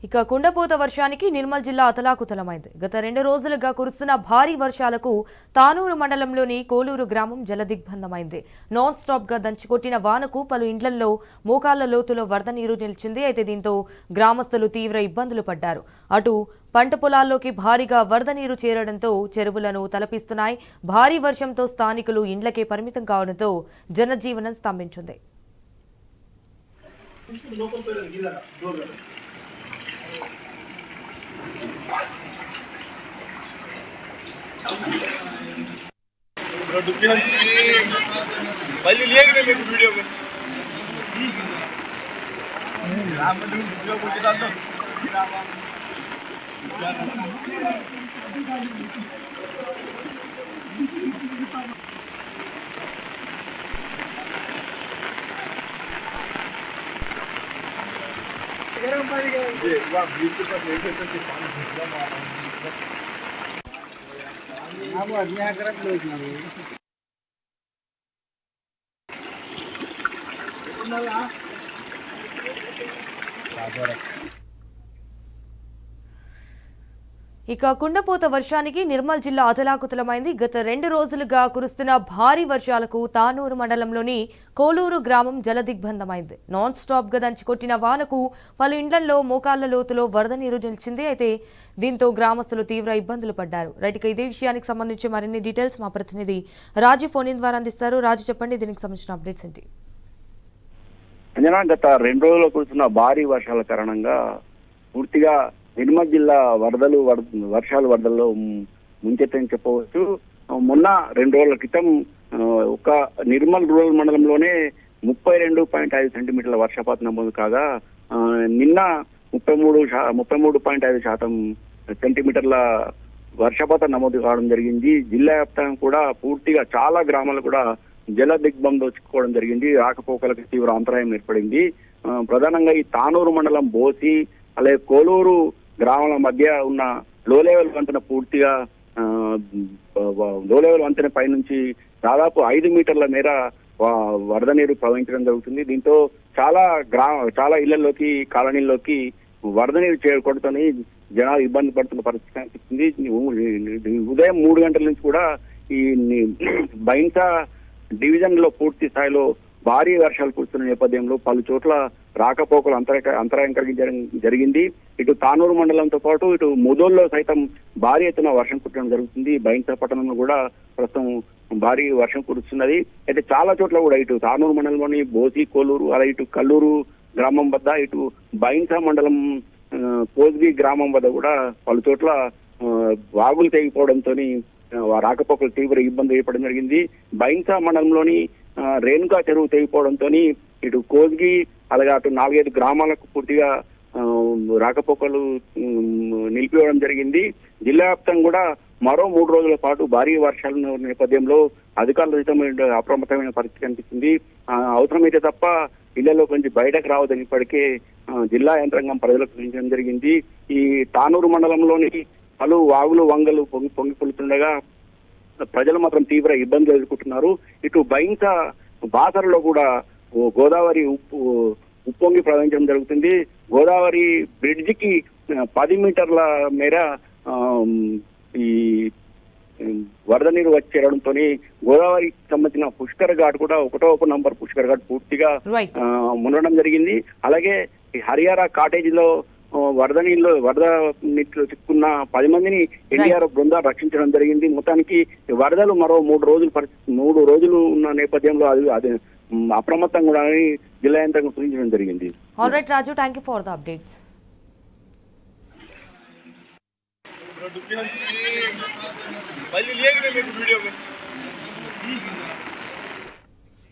ఇక కుండపోత వర్షానికి నిర్మల్ జిల్లా అతలాకుతలమైంది. గత 2 రోజులుగా కురుస్తున్న భారీ వర్షాలకు తానూరు మండలంలోని కోలూరు గ్రామం జలదిగ్బంధమైంది. నాన్ స్టాప్ గా దంచుకొట్టిన వానకు పలు ఇండ్లల్లో మోకాళ్ల లోతులో వరద నీరు నిలిచింది. అయితే దీంతో గ్రామస్తులు తీవ్ర ఇబ్బందులు పడ్డారు. అటు పంట పొలాల్లోకి భారీగా వరద నీరు చేరడంతో చెరువులను తలపిస్తున్నాయి. భారీ వర్షంతో స్థానికులు ఇండ్లకే పరిమితం కావడంతో జనజీవనం స్తంభించింది. वीडियो में ఇక కుండపోత వర్షానికి నిర్మల్ జిల్లా అతలాకుతలమైంది. గత 2 రోజులుగా కురుస్తున్న భారీ వర్షాలకు తానూరు మండలంలోని కోలూరు గ్రామం జలదిగ్బంధమైంది. నాన్ స్టాప్ గా దంచుకొట్టిన వానకు పలు ఇండ్లల్లో మోకాళ్ల లోతులో వరద నీరు నిలిచింది. అయితే దీంతో గ్రామస్తులు తీవ్ర ఇబ్బందులు పడ్డారు. రైట్, ఇక ఇదే విషయానికి సంబంధించి మరిన్ని డీటెయిల్స్ మా ప్రతినిధి రాజు ఫోన్ ఇన్ ద్వారా అందిస్తారు. రాజు, చెప్పండి, దీనికి సంబంధించిన అప్డేట్స్ ఏంటి? అంజనా, గత 2 రోజుల్లో కురుస్తున్న భారీ వర్షాల కారణంగా పూర్తిగా నిర్మల్ జిల్లా వరదల్లో ముంచెత్తని చెప్పవచ్చు. మొన్న 2 రోజుల క్రితం ఒక నిర్మల్ రూరల్ మండలంలోనే 32.5 సెంటీమీటర్ల వర్షపాతం నమోదు కాగా నిన్న 33.5 సెంటీమీటర్ల వర్షపాతం నమోదు కావడం జరిగింది. జిల్లా వ్యాప్తంగా కూడా పూర్తిగా చాలా గ్రామాలు కూడా జల దిగ్బంధం చిక్కుకోవడం జరిగింది. రాకపోకలకు తీవ్ర అంతరాయం ఏర్పడింది. ప్రధానంగా ఈ తానూరు మండలం బోసి అలాగే కోలూరు గ్రామాల మధ్య ఉన్న లో లెవెల్ వంతెన పూర్తిగా లో లెవెల్ వంతెన పై నుంచి దాదాపు 5 మీటర్ల మేర వరద నీరు ప్రవహించడం జరుగుతుంది. దీంతో చాలా ఇళ్లలోకి కాలనీల్లోకి వరద నీరు చేరుకోవడంతో జనాలు ఇబ్బంది పడుతున్న పరిస్థితి కనిపిస్తుంది. ఉదయం 3 గంటల నుంచి కూడా ఈ బైన్సా డివిజన్ లో పూర్తి స్థాయిలో భారీ వర్షాలు కురుస్తున్న నేపథ్యంలో పలు చోట్ల రాకపోకలు అంతరాయం కలిగించడం జరిగింది. ఇటు తానూరు మండలంతో పాటు ఇటు ముదోల్లో సైతం భారీ ఎత్తున వర్షం కురవడం జరుగుతుంది. బైన్సా పట్టణంలో కూడా ప్రస్తుతం భారీ వర్షం కురుస్తున్నది. అయితే చాలా చోట్ల కూడా ఇటు తానూరు మండలంలోని బోసి, కోలూరు, అలా ఇటు కల్లూరు గ్రామం వద్ద, ఇటు బైన్సా మండలం కోజ్గి గ్రామం వద్ద కూడా పలు చోట్ల వాగులు తెగిపోవడంతో రాకపోకలు తీవ్ర ఇబ్బంది ఏర్పడడం జరిగింది. బైన్సా మండలంలోని రేణుకా చెరువు తెగిపోవడంతో ఇటు కోజ్గి అలాగే అటు 4-5 గ్రామాలకు పూర్తిగా రాకపోకలు నిలిపివేయడం జరిగింది. జిల్లా వ్యాప్తంగా కూడా మరో 3 రోజుల పాటు భారీ వర్షాల నేపథ్యంలో అధికారులు సైతం అప్రమత్తమైన పరిస్థితి కనిపిస్తుంది. అవసరమైతే తప్ప ఇళ్లలో కొంచెం బయటకు రావద్దని ఇప్పటికే జిల్లా యంత్రాంగం ప్రజలకు సూచించడం జరిగింది. ఈ తానూరు మండలంలోని పలు వాగులు వంగలు పొంగి పొలుతుండగా ప్రజలు మాత్రం తీవ్ర ఇబ్బందులు ఎదుర్కొంటున్నారు. ఇటు బైన్సా బాసరలో కూడా గోదావరి ఉప్పొంగి ప్రవహించడం జరుగుతుంది. గోదావరి బ్రిడ్జికి 10 మీటర్ల మేర ఈ వరద నీరు వచ్చి చేరడంతో గోదావరికి సంబంధించిన పుష్కర్ ఘాట్ కూడా 1వ నంబర్ పుష్కర్ ఘాట్ పూర్తిగా మునగడం జరిగింది. అలాగే హరియారా కాటేజీలో వరద నీటిలో చిక్కున్న 10 మందిని ఎన్డీఆర్ఎఫ్ బృందాలు రక్షించడం జరిగింది. మొత్తానికి వరదలు మరో 3 రోజులు ఉన్న నేపథ్యంలో అది అప్రమత్తంగా కూడా జిల్లా యంత్రాంగం సూచించడం జరిగింది. All right Raju, thank you for the updates. Video में